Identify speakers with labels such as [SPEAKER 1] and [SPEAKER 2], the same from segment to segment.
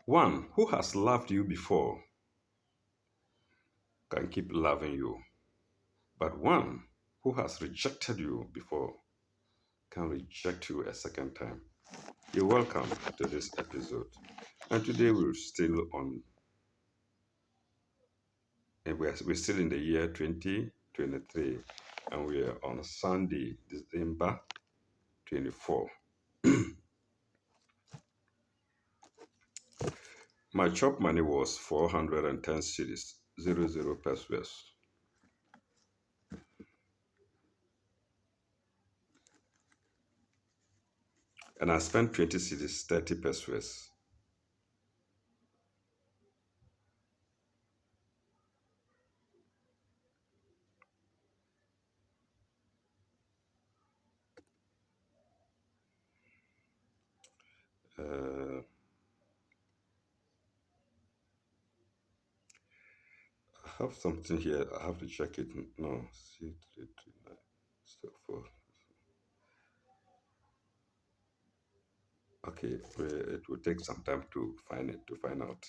[SPEAKER 1] One who has loved you before can keep loving you, but one who has rejected you before can reject you a second time. You're welcome to this episode. And today we're still on, we're still in the year 2023, and we are on Sunday, December 24. My chop money was 410 cities, 00 pesos. And I spent 20 cities, 30 pesos. Uh, I have something here. I have to check it. No, C339. So for okay, it will take some time to find it to find out.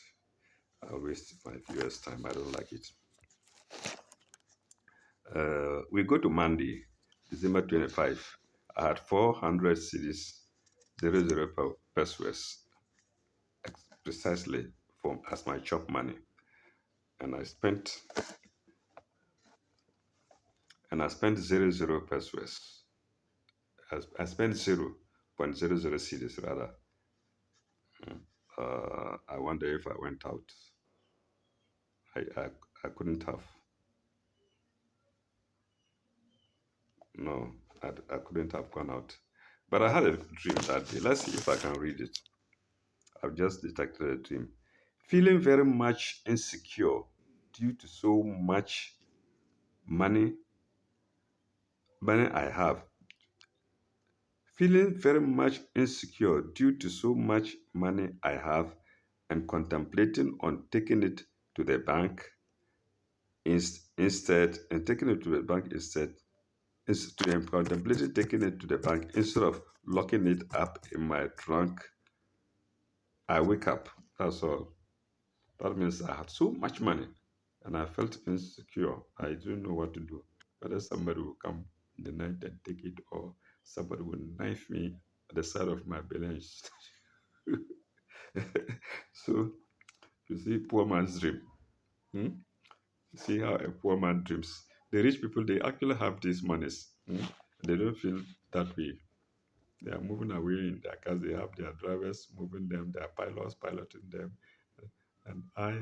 [SPEAKER 1] I'll waste my viewers' time. I don't like it. We go to Monday, December 25. I had 400 cities, 00 pesos, precisely for as my chop money, and I spent 00 pesos. I spent 0.00 cities rather. I wonder if I went out. I, I, I couldn't have. No, I couldn't have gone out. But I had a dream that day. Let's see if I can read it. I've just detected a dream. Feeling very much insecure due to so much money, money I have. Feeling very much insecure due to so much money I have and contemplating on taking it to the bank instead and taking it to the bank instead am contemplating taking it to the bank instead of locking it up in my trunk. I wake up. That's all. That means I had so much money and I felt insecure. I didn't know what to do. Whether somebody will come in the night and take it or somebody will knife me at the side of my belly. So you see, poor man's dream. Hmm? You see how a poor man dreams. The rich people, they actually have these monies. They don't feel that way. They are moving away in their cars. They have their drivers moving them, their pilots piloting them. And I,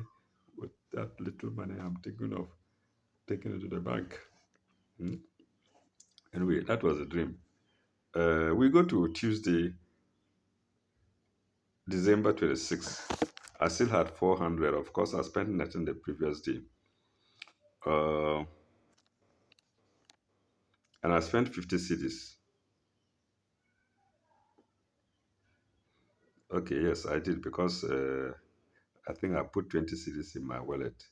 [SPEAKER 1] with that little money, I'm thinking of taking it to the bank. Hmm? Anyway, that was a dream. We go to Tuesday, December 26th. I still had 400. Of course, I spent nothing the previous day. Uh, and I spent 50 cities. Okay, yes, I did because I think I put 20 cities in my wallet.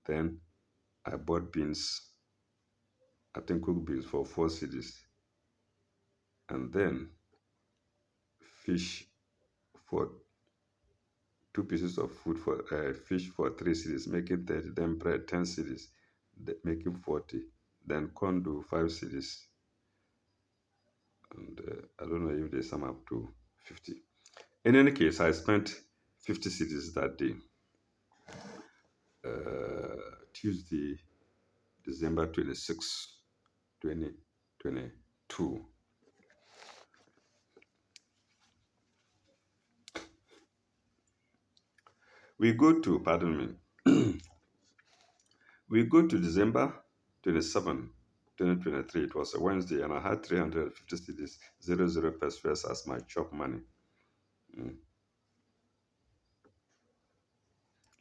[SPEAKER 1] Then I bought beans, I think cooked beans for 4 cities. And then fish for 2 pieces of food for fish for 3 cities, making 30. Then bread 10 cities, making 40. Then corn do 5 cities, and I don't know if they sum up to 50. In any case, I spent 50 cities that day. Tuesday, December 26, 2022. Pardon me, we go to December 27, 2023. It was a Wednesday, and I had 350 cities, 00 pesos as my chop money. Mm.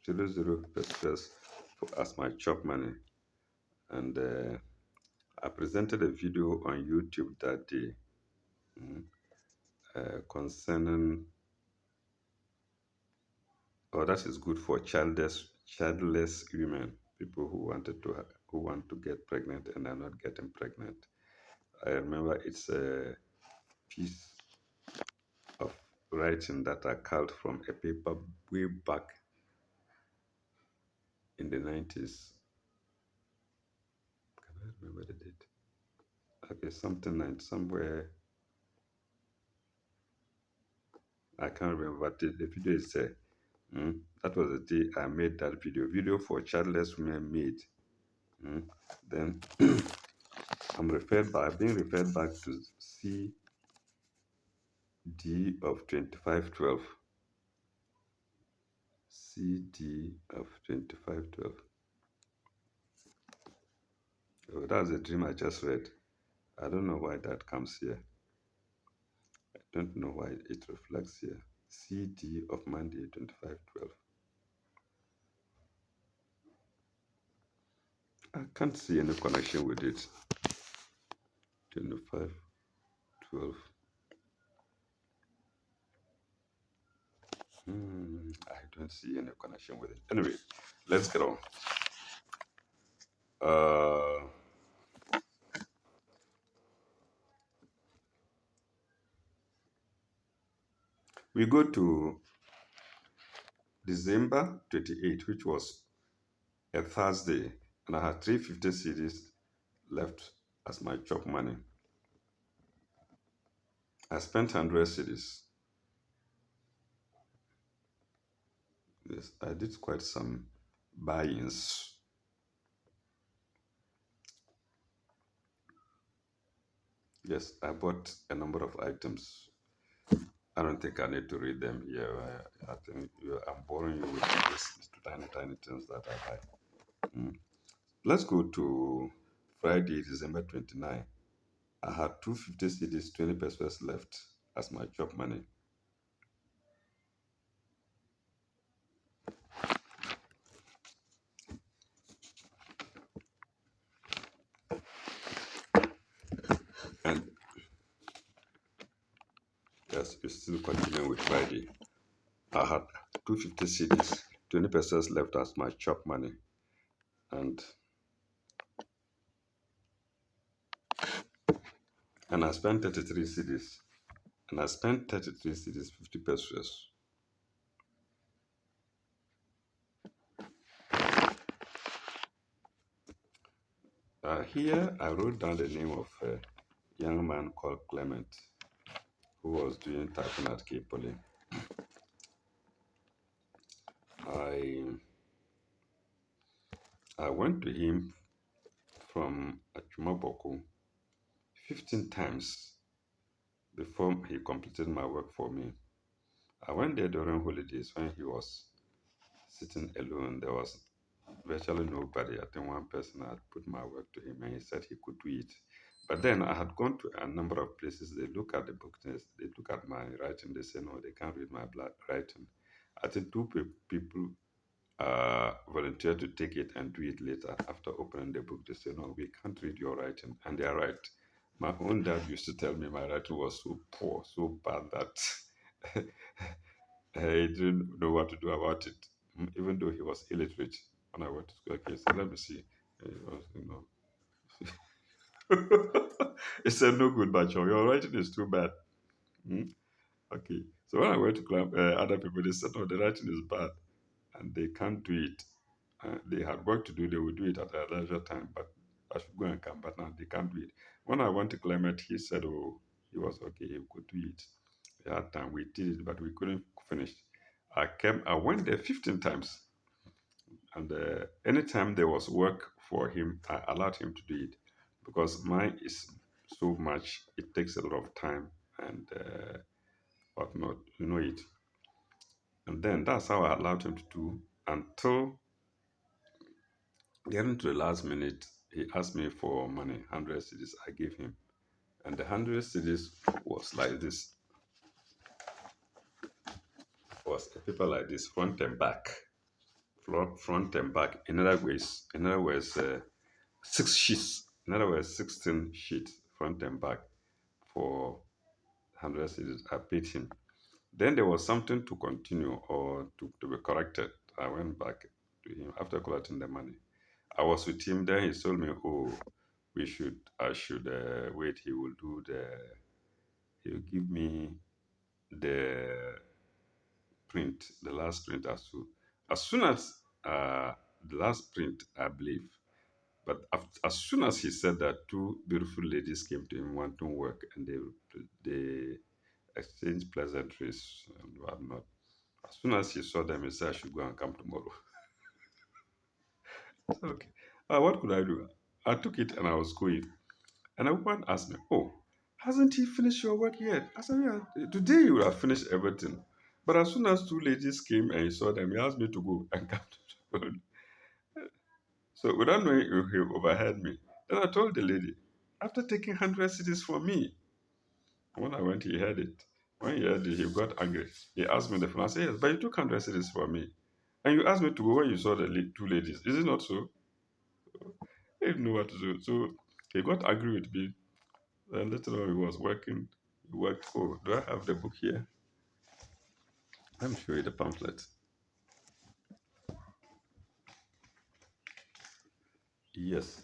[SPEAKER 1] 00 pesos as my chop money. And I presented a video on YouTube that day concerning, oh, that is good for childless women, people who want to get pregnant and are not getting pregnant. I remember it's a piece of writing that are culled from a paper way back in the 90s. Can I remember the date? Okay, something like somewhere. I can't remember, but the video is there. That was the day I made that video. Video for childless women made. Mm. Then being referred back to CD of 2512. CD of 2512. Oh, that's a dream I just read. I don't know why that comes here. I don't know why it reflects here. CD of Monday 2512. I can't see any connection with it. 2512. I don't see any connection with it. Anyway, let's get on. Uh, we go to December 28th, which was a Thursday, and I had 350 CDs left as my chop money. I spent 100 CDs. Yes, I did quite some buy-ins. Yes, I bought a number of items. I don't think I need to read them here. I think I'm boring you with these tiny, tiny things that I buy. Let's go to Friday, December 29. I had 250 CDs, 20 pesos left as my chop money. And yes, it's still continuing with Friday. I had 250 CDs, 20 pesos left as my chop money. And I spent 33 CDs. And I spent 33 CDs, 50 pesos. Here, I wrote down the name of a young man called Clement who was doing typing at Cape Poly. I, I went to him from Achumaboko 15 times before he completed my work for me. I went there during holidays when he was sitting alone. There was virtually nobody. I think one person had put my work to him and he said he could do it. But then I had gone to a number of places. They look at the book, they look at my writing, they say, no, they can't read my writing. I think two people volunteered to take it and do it later. After opening the book, they say, no, we can't read your writing. And they are right. My own dad used to tell me my writing was so poor, so bad that I didn't know what to do about it, even though he was illiterate when I went to school. Okay, so let me see. He was, he said, no good, but your writing is too bad. Hmm? Okay, so when I went to other people, they said, no, the writing is bad and they can't do it. They had work to do, they would do it at a leisure time, but I should go and come, but now they can't do it. When I went to Clement, he said, oh, he was okay, he could do it. He had time, we did it, but we couldn't finish. I went there 15 times, and anytime there was work for him, I allowed him to do it because mine is so much, it takes a lot of time and whatnot, you know it. And then that's how I allowed him to do until getting to the last minute. He asked me for money, 100 CDs. I gave him, and the 100 CDs was like this, was a paper like this, front and back, front and back. In other words, 6 sheets. In other words, 16 sheets, front and back, for 100 CDs. I paid him. Then there was something to continue or to be corrected. I went back to him after collecting the money. I was with him. Then he told me, "Oh, I should wait. He will give me the print, the last print as soon as the last print, I believe. But as soon as he said that, two beautiful ladies came to him wanting work, and they exchanged pleasantries and whatnot. As soon as he saw them, he said, "I should go and come tomorrow." I said, okay. What could I do? I took it and I was going. And a woman asked me, "Oh, hasn't he finished your work yet?" I said, "Yeah, today he would have finished everything." But as soon as two ladies came and he saw them, he asked me to go and come to the So without knowing, he overheard me. Then I told the lady, after taking 100 cities for me, when I went, he heard it. When he heard it, he got angry. He asked me the phone. I said, "Yes, but you took 100 cities for me. And you asked me to go when you saw the two ladies. Is it not so?" He didn't know what to do. So he got angry with me. Then later on, he was working. He worked. Oh, do I have the book here? Let me show you the pamphlet. Yes,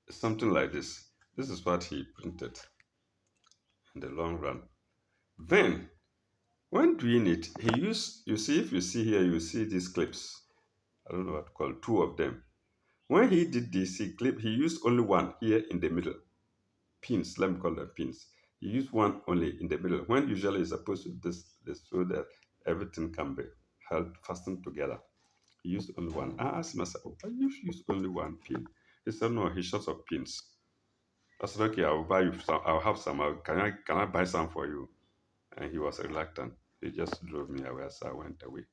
[SPEAKER 1] something like this. This is what he printed in the long run. Then, when doing it, he used, you see, if you see here, you see these clips. I don't know what to call it, two of them. When he did this, he used only one here in the middle. Pins, let me call them pins. He used one only in the middle. When usually it's supposed to this so that everything can be held fastened together. He used only one. I asked myself, why you use only one pin? He said, no, he short of pins. I said, okay, I'll buy you some. I'll have some. Can I buy some for you? And he was reluctant. He just drove me away as I went away.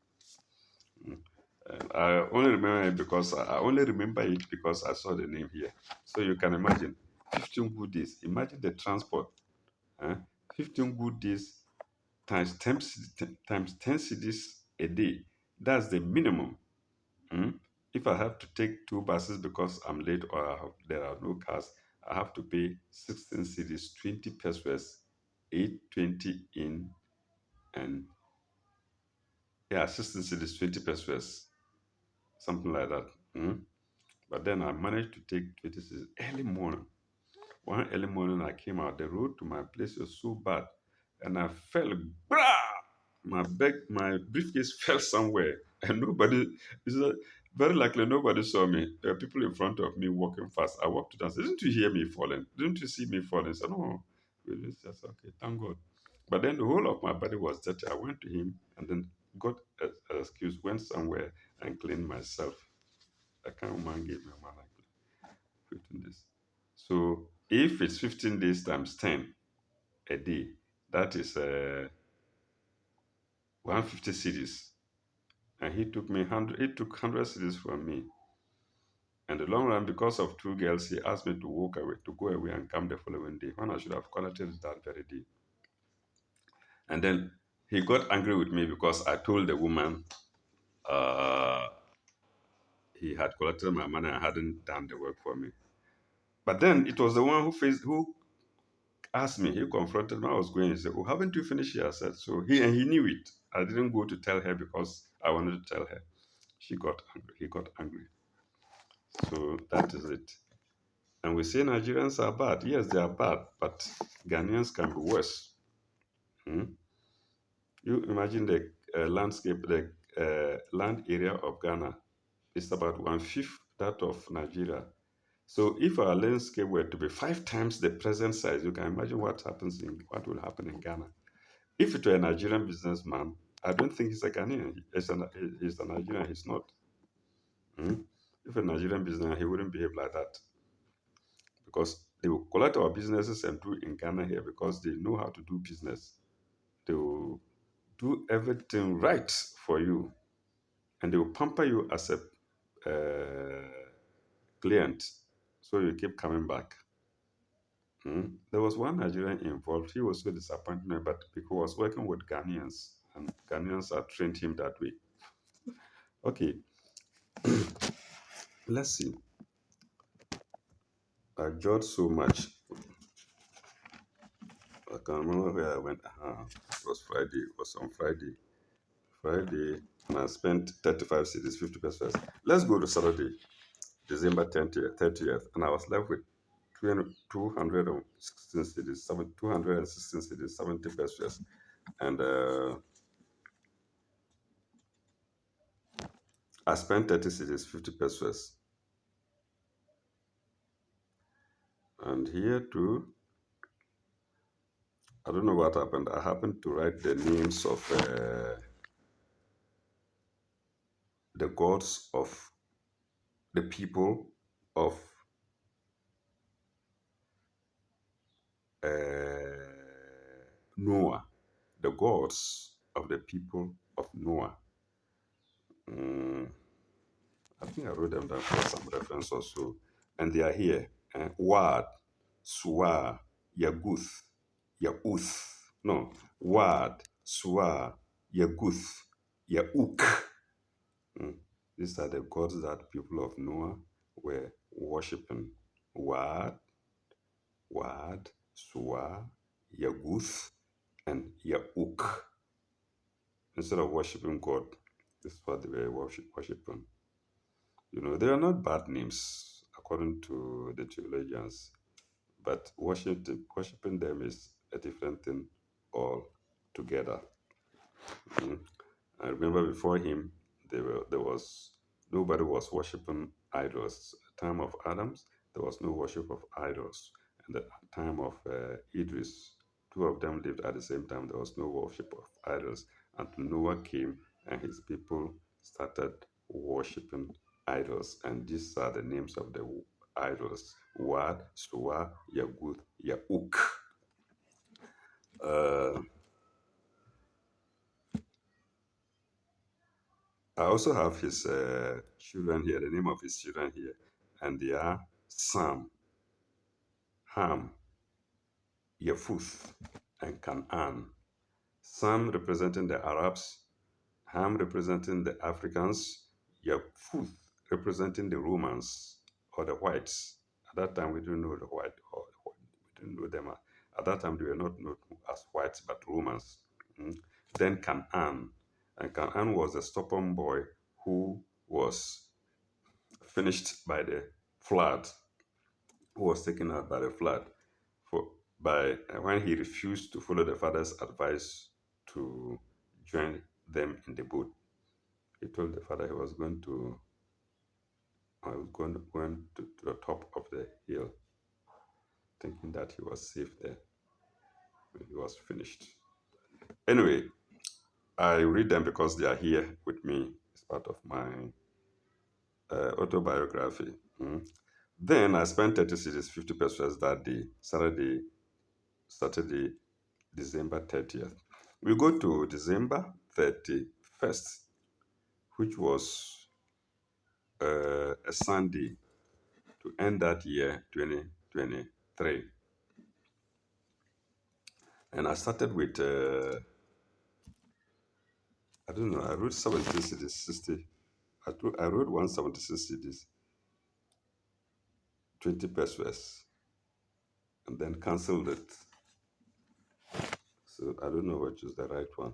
[SPEAKER 1] Mm. And I only remember it because I saw the name here. So you can imagine 15 good days. Imagine the transport. eh? 15 good days times 10, times 10 cities a day. That's the minimum. Mm. If I have to take two buses because I'm late or there are no cars, I have to pay 16 cities, 20 pesos, 820 in, and yeah, 16 cities, 20 pesos, something like that. Mm. But then I managed to take 20 cities early morning. One early morning, I came out. The road to my place was so bad, and I fell. Brah! My briefcase fell somewhere, and nobody. It's very likely nobody saw me. There were people in front of me walking fast. I walked down. Didn't you hear me falling? Didn't you see me falling? I said, no. We just okay. Thank God. But then the whole of my body was dirty. I went to him and then got an excuse, went somewhere and cleaned myself. I can't man gave me a man like 15 days. So if it's 15 days times 10 a day, that is 150 cities. And he took me 100, he took 100 cities from me. In the long run, because of two girls, he asked me to walk away, to go away and come the following day when I should have collected it that very day. And then he got angry with me because I told the woman uh, he had collected my money and hadn't done the work for me. But then it was the one who asked me, he confronted me. I was going. He said, "Oh, haven't you finished here?" I said, so he knew it. I didn't go to tell her because I wanted to tell her. She got angry. He got angry. So that is it. And we say Nigerians are bad. Yes, they are bad, but Ghanaians can be worse. Hmm? You imagine the landscape, the land area of Ghana is about one fifth that of Nigeria. So if our landscape were to be 5 times the present size, you can imagine what will happen in Ghana. If it were a Nigerian businessman, I don't think he's a Ghanaian. He's a Nigerian. He's not. Hmm? If a Nigerian businessman, he wouldn't behave like that because they will collect our businesses and do in Ghana here because they know how to do business. They will do everything right for you, and they will pamper you as a uh, client, so you keep coming back. Hmm. There was one Nigerian involved. He was so disappointed, but because he was working with Ghanaians, and Ghanaians had trained him that way. Okay, let's see. I jotted so much. I can remember where I went. It was Friday. It was on Friday. Friday, and I spent 35 cities, 50 pesos. Let's go to Saturday, December 30th, and I was left with 216 cities, 216 cities, 70 pesos. And I spent 30 cities, 50 pesos. And here too, I don't know what happened. I happened to write the names of the gods of the people of Noah. The gods of the people of Noah. Mm, I think I wrote them down for some reference also. And they are here. Wad, Suwa, Yaguth, Yauth. No, Wad, Suwa, Yaguth, Yauk. Mm. These are the gods that people of Noah were worshipping. Wad, Wad, Suwa, Yaguth, and Yauk. Instead of worshipping God, this is what they were worshipping. You know, they are not bad names according to the theologians, but worshiping them is a different thing altogether. Mm. I remember before him, there was nobody was worshiping idols. At the time of Adams, there was no worship of idols. And at the time of Idris, two of them lived at the same time. There was no worship of idols until Noah came and his people started worshiping idols. And these are the names of the idols: Wad, Suwa, Yaguth, Yauk. Uh, I also have his children here, the name of his children here, and they are Sam, Ham, Yephuth, and Canaan. Sam representing the Arabs, Ham representing the Africans, Yephuth representing the Romans or the whites. At that time, we didn't know the white, or we didn't know them. At that time, they were not known as whites, but Romans. Mm. Then Canaan, and Canaan was a stubborn boy who was finished by the flood, who was taken out by the flood for by when he refused to follow the father's advice to join them in the boat. He told the father he was going to to the top of the hill, thinking that he was safe there. He was finished. Anyway, I read them because they are here with me. It's part of my autobiography. Mm. Then I spent 30 cities, 50 pesos that day, Saturday, December 30th. We go to December 31st, which was a Sunday to end that year, 2023. And I started with, I don't know, I wrote 70 cities, 60. I wrote 176 cities, 20 pesos, and then canceled it. So I don't know which is the right one.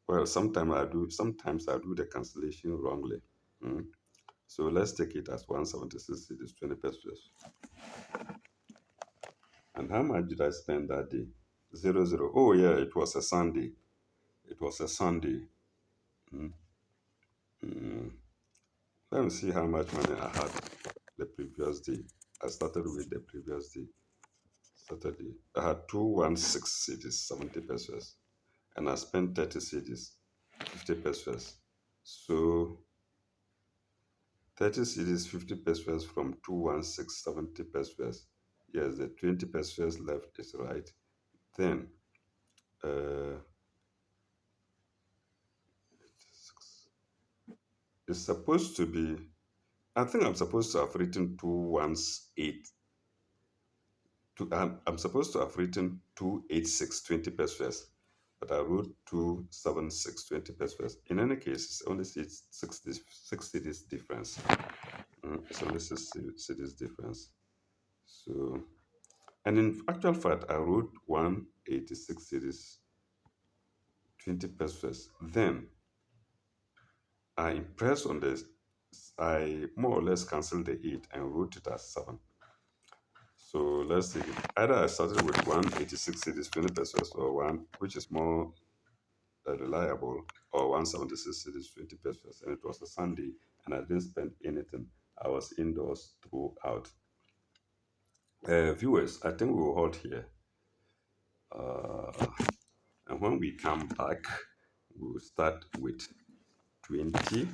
[SPEAKER 1] Well, sometimes I do the cancellation wrongly. Mm. So let's take it as 176 cities, 20 pesos. And how much did I spend that day? 00. Oh, yeah, it was a Sunday. It was a Sunday. Mm. Mm. Let me see how much money I had the previous day. I started with the previous day, Saturday. I had 216 cities, 70 pesos. And I spent 30 cities, 50 pesos. So 30 cities, 50 pesos from 216, 70 pesos. Yes, the 20 pesos left is right. Then, uh, it's supposed to be, I think I'm supposed to have written 218. I'm supposed to have written 286, 20 pesos, but I wrote 276, 20 pesos. In any case, it's only 6 cities difference. It's only 6 cities difference. So, and in actual fact, I wrote 186 cities, 20 pesos. Then I impressed on this. I more or less canceled the 8 and wrote it as 7. So let's see. Either I started with 186 cities, 20 pesos, or one which is more reliable, or 176 cities, 20 pesos. And it was a Sunday, and I didn't spend anything. I was indoors throughout. Viewers, I think we will hold here. Uh, and when we come back, we'll start with 20.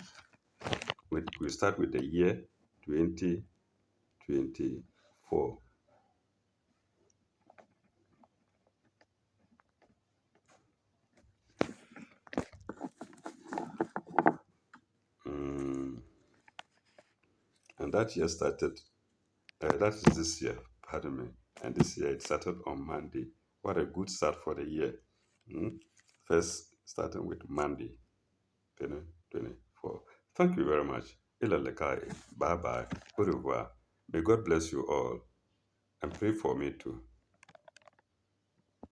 [SPEAKER 1] We'll start with the year 2024. Mm, and that year started, that is this year, pardon me. And this year it started on Monday. What a good start for the year. Mm. First, starting with Monday, 2024. Thank you very much. Ila lekai. Bye bye. Au revoir. May God bless you all and pray for me too.